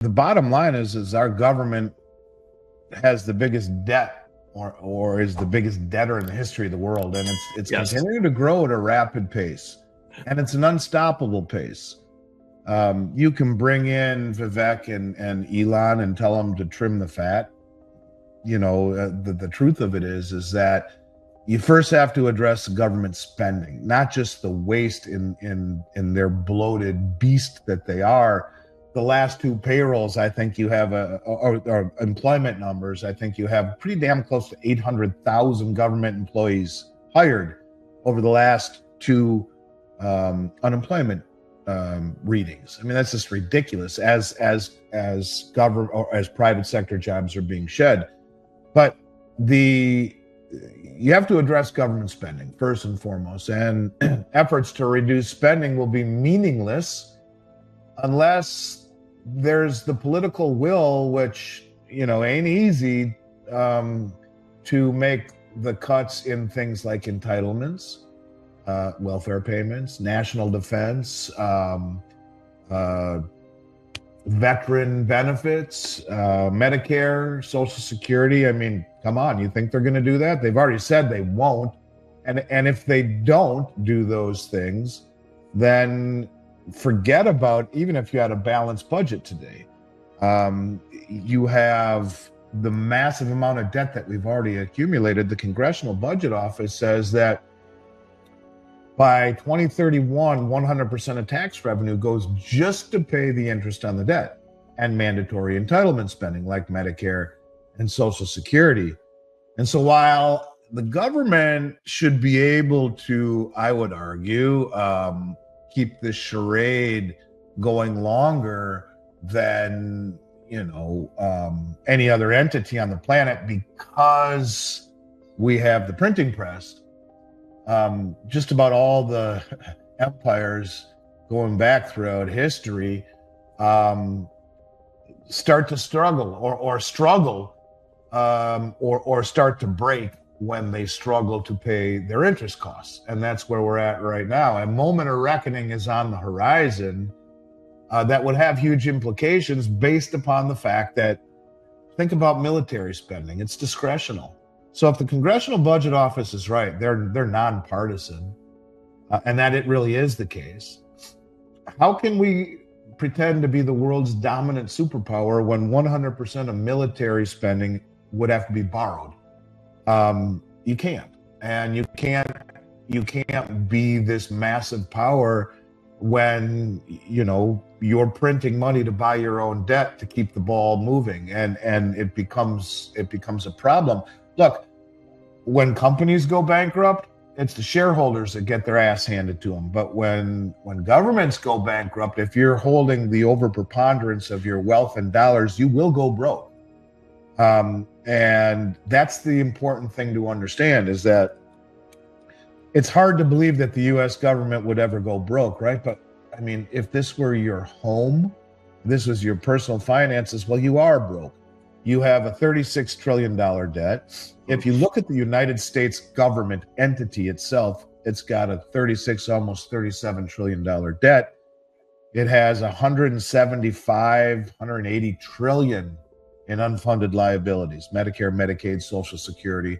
the bottom line is our government has the biggest debt, or is the biggest debtor in the history of the world, and it's Yes. continuing to grow at a rapid pace, and it's an unstoppable pace. You can bring in Vivek and Elon and tell them to trim the fat. The truth of it is that you first have to address the government spending, not just the waste in their bloated beast that they are. The last two payrolls, I think you have or employment numbers, I think you have pretty damn close to 800,000 government employees hired over the last two unemployment readings. I mean, that's just ridiculous as government or as private sector jobs are being shed. But you have to address government spending first and foremost, and efforts to reduce spending will be meaningless unless there's the political will, which ain't easy, to make the cuts in things like entitlements, welfare payments, national defense, veteran benefits, Medicare, Social Security. I mean, come on, you think they're going to do that? They've already said they won't. And if they don't do those things, then forget about, even if you had a balanced budget today, you have the massive amount of debt that we've already accumulated. The Congressional Budget Office says that by 2031, 100% of tax revenue goes just to pay the interest on the debt and mandatory entitlement spending like Medicare and Social Security. And so while the government should be able to, I would argue, keep this charade going longer than any other entity on the planet, because we have the printing press, just about all the empires going back throughout history start to struggle or struggle or start to break when they struggle to pay their interest costs. And that's where we're at right now. A moment of reckoning is on the horizon that would have huge implications based upon the fact that, think about military spending, it's discretional. So if the Congressional Budget Office is right, they're nonpartisan, and that it really is the case, how can we pretend to be the world's dominant superpower when 100% of military spending would have to be borrowed? You can't. And you can't be this massive power when you're printing money to buy your own debt to keep the ball moving, and it becomes a problem. Look, when companies go bankrupt, it's the shareholders that get their ass handed to them. But when governments go bankrupt, if you're holding the overpreponderance of your wealth in dollars, you will go broke. And that's the important thing to understand, is that it's hard to believe that the U.S. government would ever go broke, right? But I mean, if this were your home, this was your personal finances, well, you are broke. You have a $36 trillion debt. If you look at the United States government entity itself, it's got a 36, almost $37 trillion debt. It has 180 trillion in unfunded liabilities, Medicare, Medicaid, Social Security.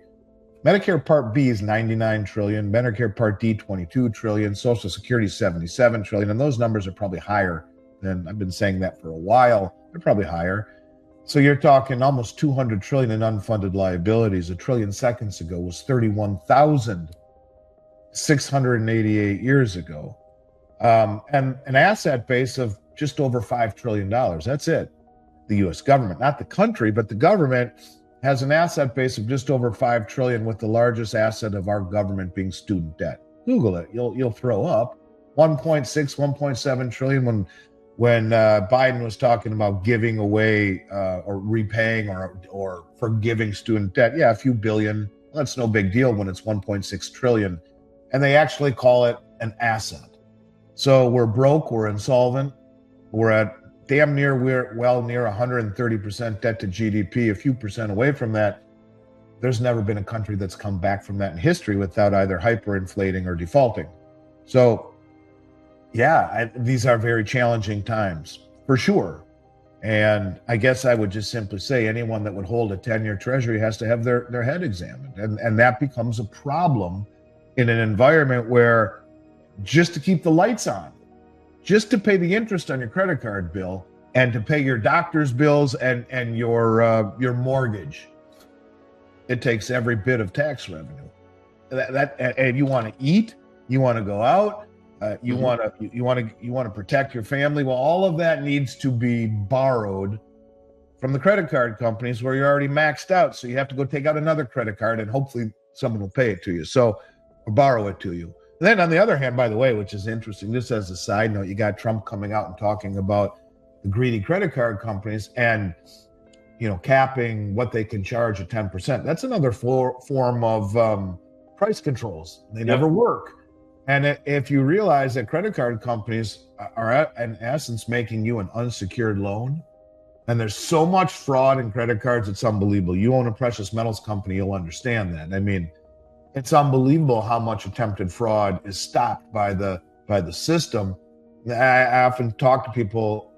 Medicare Part B is 99 trillion, Medicare Part D, 22 trillion, Social Security, 77 trillion. And those numbers are probably higher than, I've been saying that for a while. They're probably higher. So you're talking almost 200 trillion in unfunded liabilities. A trillion seconds ago was 31,688 years ago. And an asset base of just over $5 trillion. That's it. The U.S. government, not the country, but the government has an asset base of just over 5 trillion, with the largest asset of our government being student debt. Google it. You'll throw up. 1.6, 1.7 trillion when Biden was talking about giving away or repaying or forgiving student debt. Yeah, a few billion. That's no big deal when it's 1.6 trillion. And they actually call it an asset. So we're broke, we're insolvent, we're at damn near, we're well near 130% debt to GDP, a few percent away from that. There's never been a country that's come back from that in history without either hyperinflating or defaulting. So yeah, these are very challenging times, for sure. And I guess I would just simply say anyone that would hold a 10-year treasury has to have their head examined. And that becomes a problem in an environment where just to keep the lights on, just to pay the interest on your credit card bill and to pay your doctor's bills and your mortgage, it takes every bit of tax revenue. And you want to eat, you want to go out, you want to protect your family. Well, all of that needs to be borrowed from the credit card companies where you're already maxed out. So you have to go take out another credit card and hopefully someone will pay it to you. So, or borrow it to you. And then on the other hand, by the way, which is interesting, just as a side note, you got Trump coming out and talking about the greedy credit card companies and, capping what they can charge at 10%. That's another form of price controls. They never work. And if you realize that credit card companies are in essence making you an unsecured loan, and there's so much fraud in credit cards, it's unbelievable. You own a precious metals company, you'll understand that. I mean, it's unbelievable how much attempted fraud is stopped by the system. I often talk to people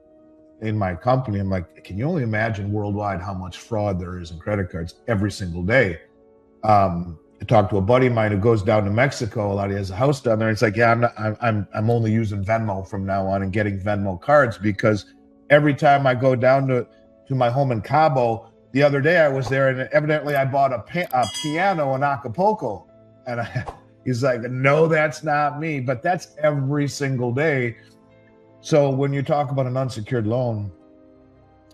in my company. I'm like, can you only imagine worldwide how much fraud there is in credit cards every single day? I talked to a buddy of mine who goes down to Mexico a lot. He has a house down there. It's like, yeah, I'm only using Venmo from now on and getting Venmo cards, because every time I go down to my home in Cabo, the other day I was there and evidently I bought a piano in Acapulco. And he's like, no, that's not me. But that's every single day. So when you talk about an unsecured loan,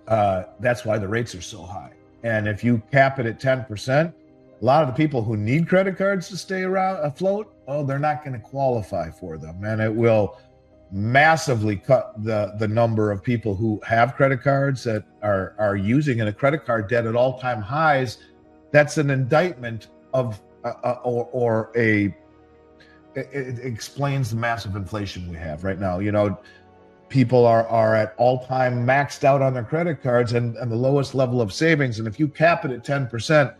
that's why the rates are so high. And if you cap it at 10%, a lot of the people who need credit cards to stay around afloat, they're not going to qualify for them. And it will massively cut the number of people who have credit cards that are using, and a credit card debt at all-time highs. That's an indictment of it explains the massive inflation we have right now. People are at all-time maxed out on their credit cards and the lowest level of savings. And if you cap it at 10%,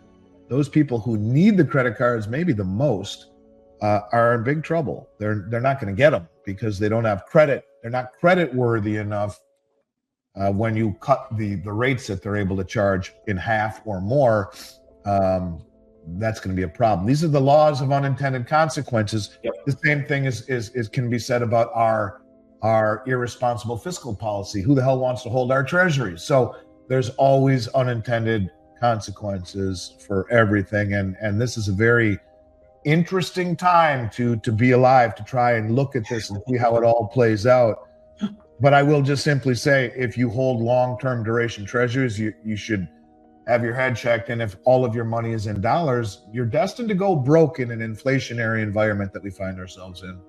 those people who need the credit cards maybe the most are in big trouble. They're not going to get them because they don't have credit. They're not credit worthy enough. When you cut the rates that they're able to charge in half or more, that's going to be a problem. These are the laws of unintended consequences. Yep. The same thing is can be said about our irresponsible fiscal policy. Who the hell wants to hold our treasuries? So there's always unintended consequences for everything. And this is a very interesting time to be alive, to try and look at this and see how it all plays out. But I will just simply say, if you hold long-term duration treasuries, you should have your head checked. And if all of your money is in dollars, you're destined to go broke in an inflationary environment that we find ourselves in.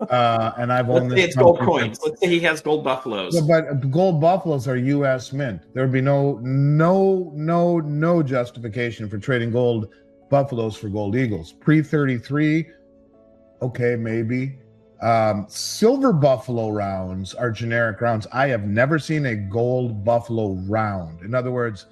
And I've owned this. It's gold coins. Let's say he has gold buffaloes. But gold buffaloes are U.S. mint. There would be no justification for trading gold buffaloes for gold eagles. Pre-33, okay, maybe. Silver buffalo rounds are generic rounds. I have never seen a gold buffalo round. In other words,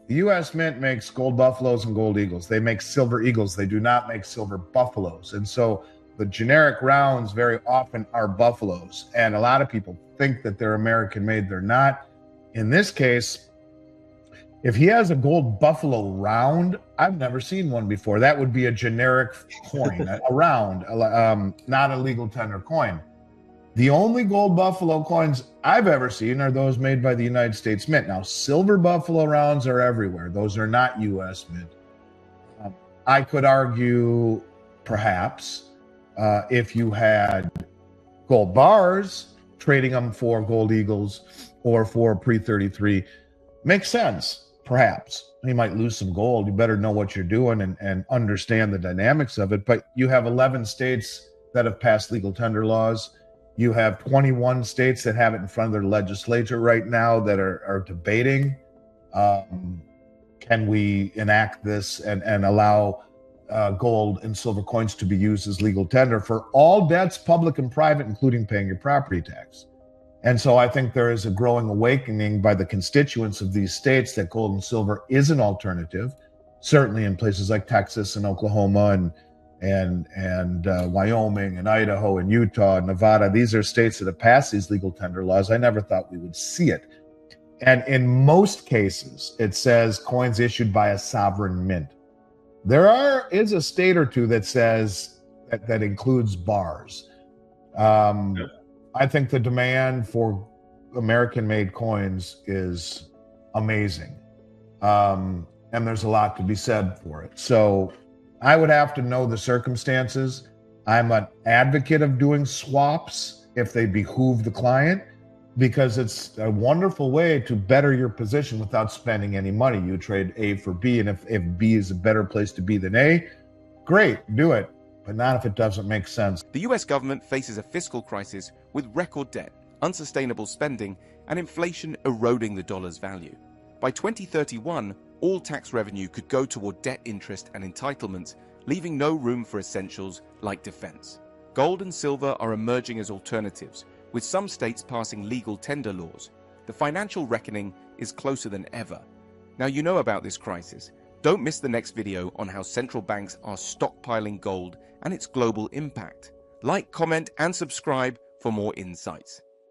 the U.S. Mint makes gold buffaloes and gold eagles. They make silver eagles. They do not make silver buffaloes. And so the generic rounds very often are buffaloes. And a lot of people think that they're American made. They're not. In this case, if he has a gold buffalo round, I've never seen one before. That would be a generic coin, a round, not a legal tender coin. The only gold buffalo coins I've ever seen are those made by the United States Mint. Now, silver buffalo rounds are everywhere. Those are not U.S. Mint. I could argue, perhaps, if you had gold bars, trading them for gold eagles or for pre-33, makes sense. Perhaps you might lose some gold. You better know what you're doing and understand the dynamics of it. But you have 11 states that have passed legal tender laws. You have 21 states that have it in front of their legislature right now that are debating. Can we enact this and allow gold and silver coins to be used as legal tender for all debts, public and private, including paying your property tax? And so I think there is a growing awakening by the constituents of these states that gold and silver is an alternative, certainly in places like Texas and Oklahoma and Wyoming and Idaho and Utah and Nevada. These are states that have passed these legal tender laws. I never thought we would see it. And in most cases, it says coins issued by a sovereign mint. There is a state or two that says that includes bars. I think the demand for American-made coins is amazing. And there's a lot to be said for it. So I would have to know the circumstances. I'm an advocate of doing swaps if they behoove the client, because it's a wonderful way to better your position without spending any money. You trade A for B, and if B is a better place to be than A, great, do it. But not if it doesn't make sense. The US government faces a fiscal crisis with record debt, unsustainable spending, and inflation eroding the dollar's value. By 2031, all tax revenue could go toward debt interest and entitlements, leaving no room for essentials like defense. Gold and silver are emerging as alternatives, with some states passing legal tender laws. The financial reckoning is closer than ever. Now you know about this crisis. Don't miss the next video on how central banks are stockpiling gold and its global impact. Like, comment, and subscribe for more insights.